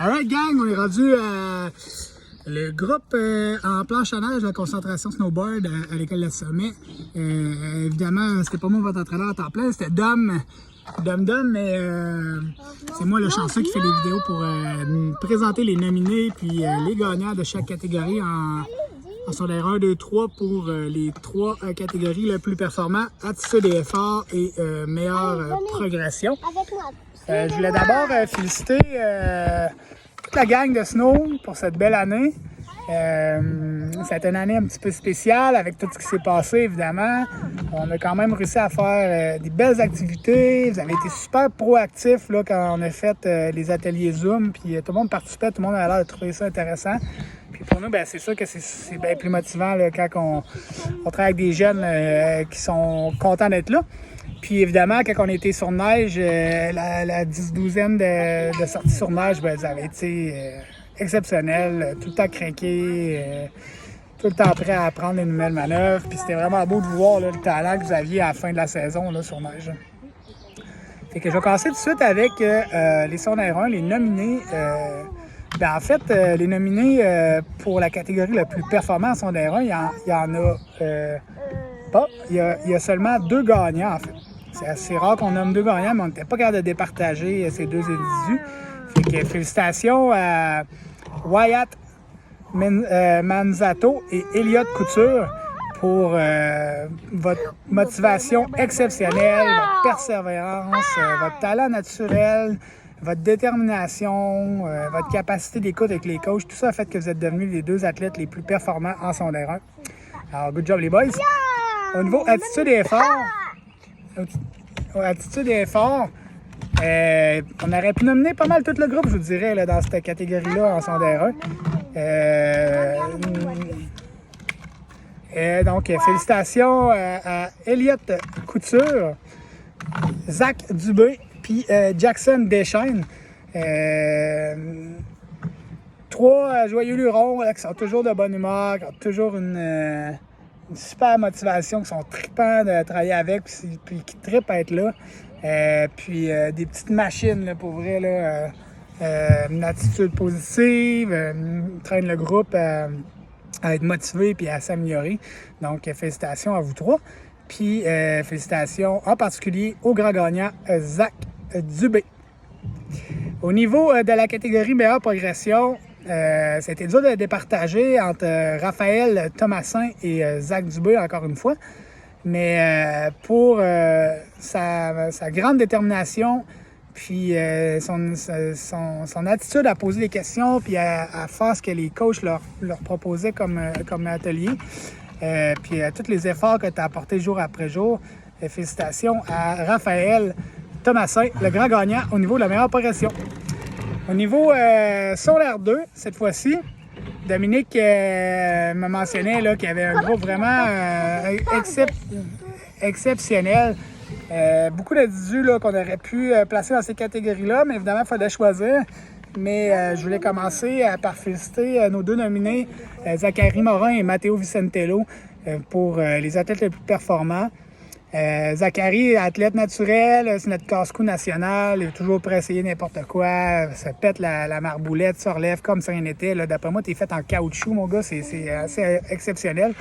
Alright gang, on est rendu le groupe en planche à neige, la concentration snowboard à l'école de sommet. Évidemment, c'était pas moi votre entraîneur à temps plein, c'était Dom, mais c'est moi le chanceux qui fait les vidéos pour présenter les nominés puis les gagnants de chaque catégorie en secondaire 1, 2, 3 pour les 3 catégories le plus performant, attitude et effort et meilleure progression. Je voulais d'abord féliciter toute la gang de Snow pour cette belle année. Ça a été une année un petit peu spéciale avec tout ce qui s'est passé, évidemment. On a quand même réussi à faire des belles activités. Vous avez été super proactifs là, quand on a fait les ateliers Zoom. Puis tout le monde participait, tout le monde a l'air de trouver ça intéressant. Puis pour nous, ben, c'est sûr que c'est bien plus motivant là, quand on travaille avec des jeunes qui sont contents d'être là. Puis évidemment, quand on était sur neige, la 10-12aine de sorties sur neige, ben, ça avait été exceptionnel, tout le temps craqué, tout le temps prêt à apprendre les nouvelles manœuvres. Puis c'était vraiment beau de voir là, le talent que vous aviez à la fin de la saison là, sur neige. Fait que je vais commencer tout de suite avec les secondaires 1, les nominés. Ben, en fait, les nominés pour la catégorie la plus performante en secondaire 1, il y en a pas. Il y a seulement 2 gagnants, en fait. C'est assez rare qu'on nomme 2 gagnants, mais on n'était pas capable de départager ces 2 individus. Fait que félicitations à Wyatt Manzato et Elliott Couture pour votre motivation exceptionnelle, votre persévérance, votre talent naturel, votre détermination, votre capacité d'écoute avec les coachs. Tout ça a fait que vous êtes devenus les 2 athlètes les plus performants en secondaire 1. Alors, good job les boys! Au niveau attitude et effort, on aurait pu nominer pas mal tout le groupe, je vous dirais, là, dans cette catégorie-là en secondaire 1. Donc, félicitations à Elliott Couture, Zach Dubé puis Jackson Deschaines. 3 joyeux lurons qui sont toujours de bonne humeur, qui ont toujours une super motivation, qui sont trippants de travailler avec, puis qui trippent à être là. Puis des petites machines, là, pour vrai, là, une attitude positive, traîne le groupe à être motivé puis à s'améliorer. Donc, félicitations à vous 3. Puis, félicitations en particulier au grand gagnant, Zach Dubé. Au niveau de la catégorie meilleure progression, c'était dur de départager entre Raphaël Thomasin et Zach Dubé, encore une fois. Mais pour sa grande détermination, puis son attitude à poser des questions, puis à faire ce que les coachs leur proposaient comme atelier, puis à tous les efforts que tu as apportés jour après jour, félicitations à Raphaël Thomasin, le grand gagnant au niveau de la meilleure progression. Au niveau secondaire 2, cette fois-ci, Dominique m'a mentionné là, qu'il y avait un groupe vraiment exceptionnel. Beaucoup d'individus qu'on aurait pu placer dans ces catégories-là, mais évidemment, il fallait choisir. Mais je voulais commencer par féliciter nos 2 nominés, Zachary Morin et Matteo Vicentello, pour les athlètes les plus performants. Zachary, athlète naturel, c'est notre casse-cou national, il est toujours prêt à essayer n'importe quoi, ça pète la marboulette, se relève comme si rien n'était. D'après moi, t'es fait en caoutchouc, mon gars, c'est assez exceptionnel.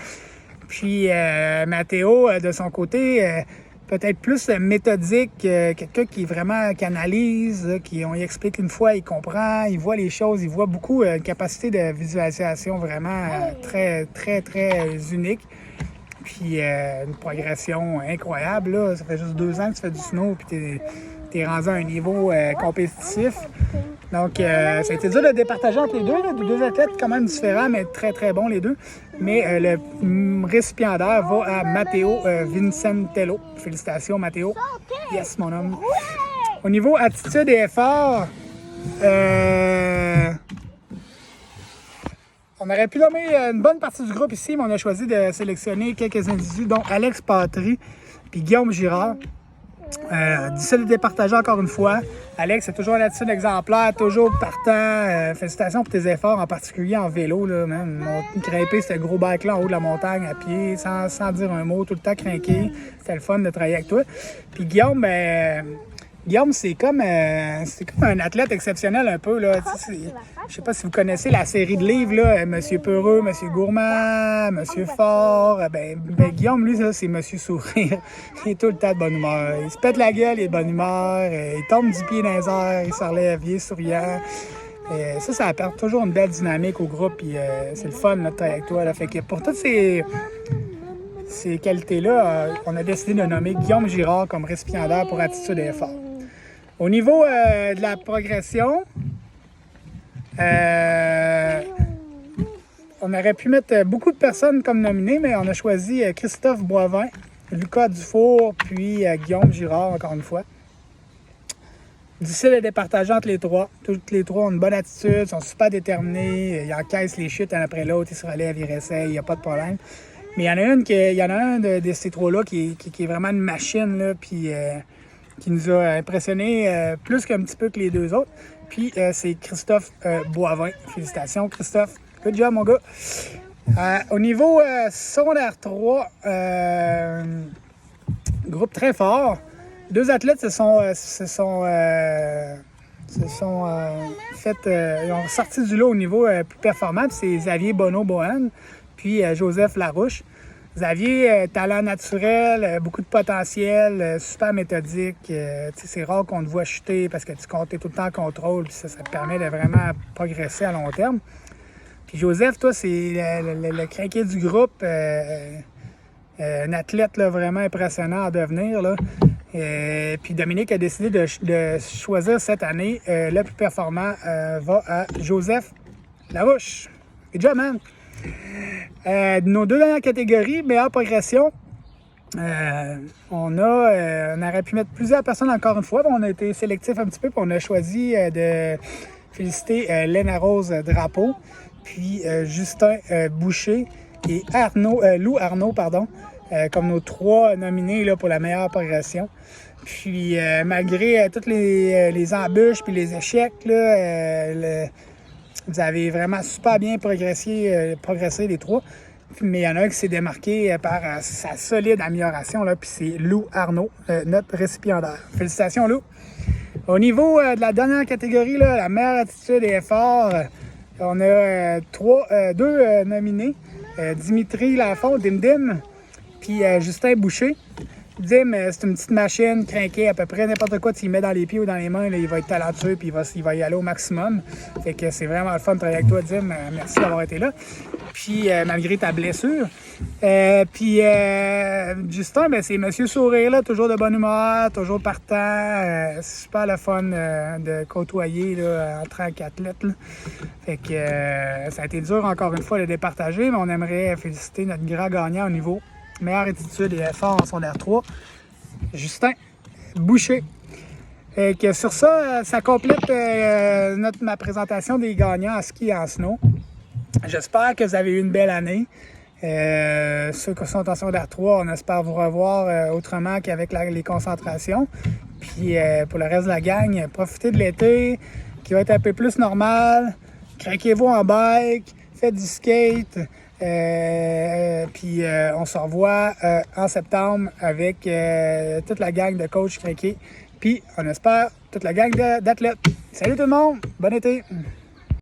Puis Matteo, de son côté, peut-être plus méthodique, quelqu'un qui vraiment canalise, on y explique une fois, il comprend, il voit les choses, il voit beaucoup, une capacité de visualisation vraiment très, très, très unique. Puis une progression incroyable, là. Ça fait juste 2 ans que tu fais du snow, puis t'es rendu à un niveau compétitif. Donc, ça a été dur de départager entre les 2, là, 2 athlètes quand même différents, mais très, très bons les 2. Mais le récipiendaire va à Matteo Vicentello. Félicitations, Matteo. Yes, mon homme. Au niveau attitude et effort, on aurait pu nommer une bonne partie du groupe ici, mais on a choisi de sélectionner quelques individus, dont Alex Patry et Guillaume Girard. Difficile de départager encore une fois. Alex, c'est toujours une attitude exemplaire, toujours partant. Félicitations pour tes efforts, en particulier en vélo. Là, même. Grimper ce gros bac-là en haut de la montagne à pied, sans dire un mot, tout le temps craqué. C'était le fun de travailler avec toi. Puis Guillaume, Guillaume, c'est comme un athlète exceptionnel un peu. Là. Je sais pas si vous connaissez la série de livres, là, Monsieur Peureux, Monsieur Gourmand, Monsieur Fort. Guillaume, lui, ça, c'est Monsieur Sourire. Il est tout le temps de bonne humeur. Il se pète la gueule, il est de bonne humeur. Il tombe du pied dans les airs, il se relève, il est souriant. Ça apporte toujours une belle dynamique au groupe. Puis, c'est le fun, notre trajectoire. Là. Fait que pour toutes ces qualités-là, on a décidé de nommer Guillaume Girard comme récipiendaire pour attitude et effort. Au niveau de la progression, on aurait pu mettre beaucoup de personnes comme nominés, mais on a choisi Christophe Boivin, Lucas Dufour, puis Guillaume Girard, encore une fois. Difficile à départager entre les trois. Toutes les trois ont une bonne attitude, sont super déterminés, ils encaissent les chutes un après l'autre, ils se relèvent, ils réessayent, il n'y a pas de problème. Mais il y en a un de ces trois-là qui est vraiment une machine, là, puis qui nous a impressionnés plus qu'un petit peu que les deux autres. Puis c'est Christophe Boivin. Félicitations, Christophe. Good job, mon gars. Au niveau secondaire 3, groupe très fort. Deux athlètes ils ont sorti du lot au niveau plus performant. C'est Xavier Bonneau-Bohan puis Joseph Larouche. Xavier, talent naturel, beaucoup de potentiel, super méthodique. C'est rare qu'on te voit chuter parce que tu comptes tout le temps en contrôle, puis ça te permet de vraiment progresser à long terme. Puis Joseph, toi, c'est le craqué du groupe, un athlète là, vraiment impressionnant à devenir. Là. Puis Dominique a décidé de choisir cette année le plus performant va à Joseph Larouche. Good job, man! Nos deux dernières catégories, meilleure progression, on aurait pu mettre plusieurs personnes encore une fois, on a été sélectif un petit peu, puis on a choisi de féliciter Léna Rose Drapeau, puis Justin Boucher et Lou Arnaud, comme nos trois nominés là, pour la meilleure progression. Puis malgré toutes les embûches puis les échecs, là, vous avez vraiment super bien progressé les trois. Mais il y en a un qui s'est démarqué par sa solide amélioration, là, puis c'est Lou Arnaud, notre récipiendaire. Félicitations, Lou. Au niveau de la dernière catégorie, là, la meilleure attitude et effort, on a deux nominés. Dimitri Lafont, Dim, puis Justin Boucher. Dim, c'est une petite machine crinquée, à peu près n'importe quoi tu y mets dans les pieds ou dans les mains, là, il va être talentueux puis il va y aller au maximum. Fait que c'est vraiment le fun de travailler avec toi, Dim. Merci d'avoir été là. Puis malgré ta blessure. Puis Justin, c'est Monsieur Sourire, là, toujours de bonne humeur, toujours partant. C'est super le fun de côtoyer là, en tant qu'athlète. Là. Fait que ça a été dur encore une fois de départager, mais on aimerait féliciter notre grand gagnant au niveau meilleure attitude et effort en secondaire 3, Justin Boucher. Et que sur ça, ça complète ma présentation des gagnants en ski et en snow. J'espère que vous avez eu une belle année. Ceux qui sont en secondaire 3, on espère vous revoir autrement qu'avec les concentrations. Puis pour le reste de la gang, profitez de l'été qui va être un peu plus normal. Craquez-vous en bike, faites du skate. Puis on se revoit en septembre avec toute la gang de coachs craqués. Puis on espère toute la gang d'athlètes. Salut tout le monde, bon été!